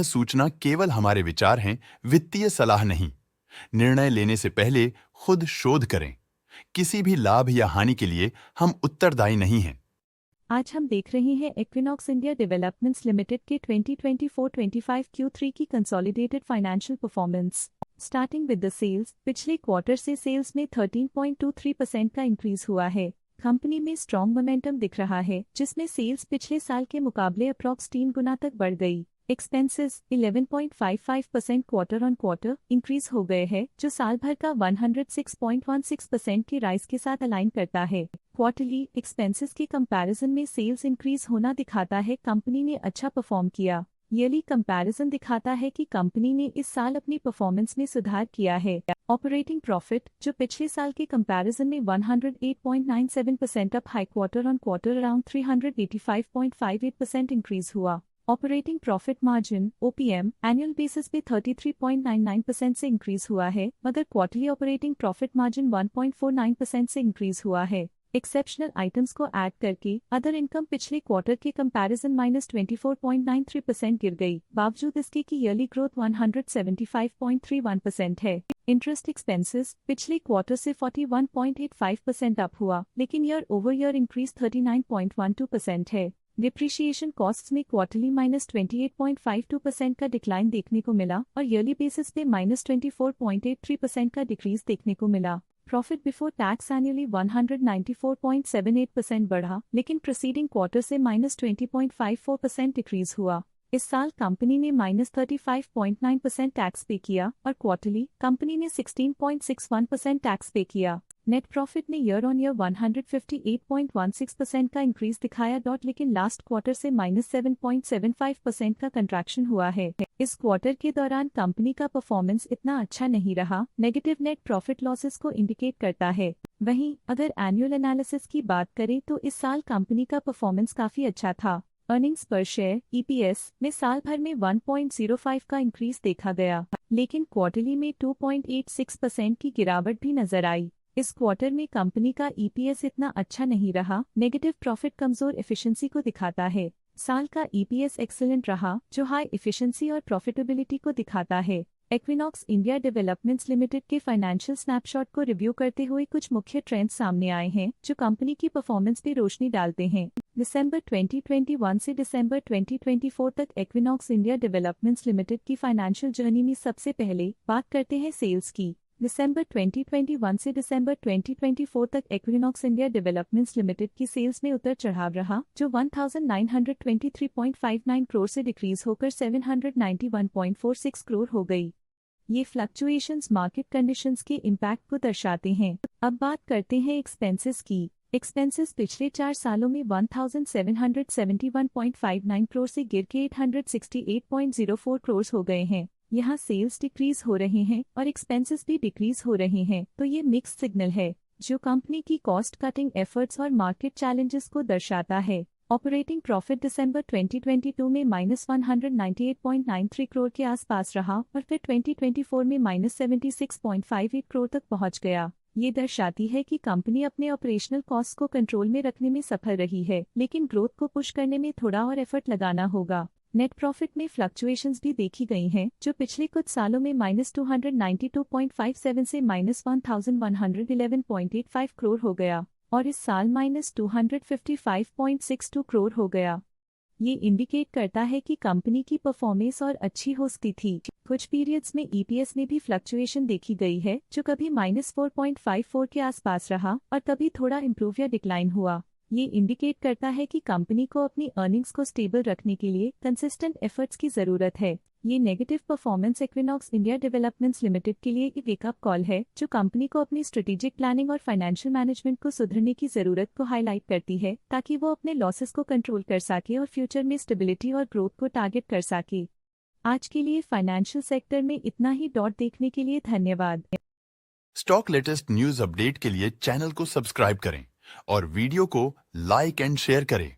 सूचना केवल हमारे विचार हैं, वित्तीय सलाह नहीं। निर्णय लेने से पहले खुद शोध करें। किसी भी लाभ या हानि के लिए हम उत्तरदायी नहीं हैं। आज हम देख रहे हैं इक्विनॉक्स इंडिया डेवलपमेंट्स लिमिटेड के 2024-25 Q3 की consolidated financial performance. Starting with the sales, पिछले क्वार्टर से सेल्स में 13.23% का इंक्रीज हुआ है। कंपनी में स्ट्रॉन्ग मोमेंटम दिख रहा है, जिसमें सेल्स पिछले साल के मुकाबले अप्रॉक्स 3 गुना तक बढ़ गई। Expenses 11.55% quarter on quarter increase हो गए हैं, जो साल भर का 106.16% की राइज के साथ अलाइन करता है। क्वार्टरली एक्सपेंसेस के कंपैरिजन में सेल्स इंक्रीज होना दिखाता है कंपनी ने अच्छा परफॉर्म किया। ईयरली कंपैरिजन दिखाता है कि कंपनी ने इस साल अपनी परफॉर्मेंस में सुधार किया है। ऑपरेटिंग प्रॉफिट, जो पिछले साल के कंपैरिजन में 108.97% up high quarter on quarter around 385.58% increase हुआ। Operating profit margin OPM annual basis पे 33.99% से इंक्रीज हुआ है, मगर क्वार्टरली ऑपरेटिंग प्रॉफिट मार्जिन 1.49% से इंक्रीज हुआ है। एक्सेप्शनल आइटम्स को ऐड करके अदर इनकम पिछले क्वार्टर के कंपैरिजन -24.93% गिर गई, बावजूद इसके कि ईयरली ग्रोथ 175.31% है। इंटरेस्ट एक्सपेंसेस पिछले क्वार्टर से 41.85% अप हुआ, लेकिन ईयर ओवर ईयर इंक्रीज 39.12% है। डिप्रिशिएशन कॉस्ट्स में क्वार्टरली -28.52% का डिक्लाइन देखने को मिला और ईयरली बेसिस पे -24.83% का डिक्रीज देखने को मिला। प्रॉफिट बिफोर टैक्स एनुअली 194.78% बढ़ा, लेकिन प्रीसीडिंग क्वार्टर से -20.54% डिक्रीज हुआ। इस साल कंपनी ने -35.9% टैक्स पे किया और क्वार्टरली कंपनी ने 16.61% टैक्स पे किया। नेट प्रॉफिट ने ईयर ऑन ईयर 158.16% का इंक्रीज दिखाया, लेकिन लास्ट क्वार्टर से -7.75% का कंट्रैक्शन हुआ है। इस क्वार्टर के दौरान कंपनी का परफॉर्मेंस इतना अच्छा नहीं रहा, नेगेटिव नेट प्रॉफिट लॉसेस को इंडिकेट करता है। वहीं अगर एनुअल एनालिसिस की बात करें तो इस साल कंपनी का परफॉर्मेंस काफी अच्छा था। अर्निंग्स पर शेयर EPS में साल भर में 1.05 का इंक्रीज देखा गया, लेकिन क्वार्टरली में 2.86% की गिरावट भी नजर आई। इस क्वार्टर में कंपनी का EPS इतना अच्छा नहीं रहा, नेगेटिव प्रॉफिट कमजोर एफिशिएंसी को दिखाता है। साल का EPS एक्सीलेंट रहा, जो हाई एफिशिएंसी और प्रॉफिटेबिलिटी को दिखाता है। इक्विनॉक्स इंडिया डेवलपमेंट्स लिमिटेड के फाइनेंशियल स्नैपशॉट को रिव्यू करते हुए कुछ मुख्य ट्रेंड्स सामने आए हैं, जो कंपनी की परफॉर्मेंस पे रोशनी डालते हैं। दिसंबर 2021 से दिसंबर 2024 तक इक्विनॉक्स इंडिया डेवलपमेंट्स लिमिटेड की फाइनेंशियल जर्नी में सबसे पहले बात करते हैं सेल्स की। दिसंबर 2021 से दिसंबर 2024 तक इक्विनॉक्स इंडिया डेवलपमेंट्स लिमिटेड की सेल्स में उतर चढ़ाव रहा, जो 1923.59 करोड़ से डिक्रीज होकर 791.46 करोड़ हो गई। ये फ्लक्चुएशंस मार्केट कंडीशंस के इम्पैक्ट को दर्शाते हैं। अब बात करते हैं एक्सपेंसेस की। एक्सपेंसेस पिछले 4 सालों में 1771.59 करोड़ से गिर के 868.04 करोड़ हो गए हैं। यहाँ सेल्स डिक्रीज हो रहे हैं और एक्सपेंसेस भी डिक्रीज हो रहे हैं, तो ये मिक्स सिग्नल है, जो कंपनी की कॉस्ट कटिंग एफर्ट्स और मार्केट चैलेंजेस को दर्शाता है। ऑपरेटिंग प्रॉफिट दिसंबर 2022 में -198.93 करोड़ के आसपास रहा और फिर 2024 में -76.58 करोड़ तक पहुंच गया। ये दर्शाती है कि कंपनी अपने ऑपरेशनल कॉस्ट को कंट्रोल में रखने में सफल रही है, लेकिन ग्रोथ को पुश करने में थोड़ा और एफर्ट लगाना होगा। नेट प्रॉफिट में फ्लक्चुएशंस भी देखी गई हैं, जो पिछले कुछ सालों में -292.57 से -1111.85 करोड़ हो गया और इस साल -255.62 करोड़ हो गया। ये इंडिकेट करता है कि कंपनी की परफॉर्मेंस और अच्छी हो सकती थी। कुछ पीरियड्स में EPS में भी फ्लक्चुएशन देखी गई है, जो कभी -4.54 के आसपास रहा और कभी थोड़ा इम्प्रूव या डिक्लाइन हुआ। ये इंडिकेट करता है कि कंपनी को अपनी अर्निंग्स को स्टेबल रखने के लिए कंसिस्टेंट एफर्ट्स की जरूरत है। ये negative performance equinox India developments limited के लिए एक वेकअप कॉल है, जो कंपनी को अपनी स्ट्रेटेजिक प्लानिंग और फाइनेंशियल मैनेजमेंट को सुधरने की जरूरत को हाईलाइट करती है, ताकि वो अपने लॉसेस को कंट्रोल कर सके और फ्यूचर में स्टेबिलिटी और ग्रोथ को टारगेट कर सके। आज के लिए फाइनेंशियल सेक्टर में इतना ही। देखने के लिए धन्यवाद। स्टॉक लेटेस्ट न्यूज अपडेट के लिए चैनल को सब्सक्राइब करें और वीडियो को लाइक एंड शेयर करें।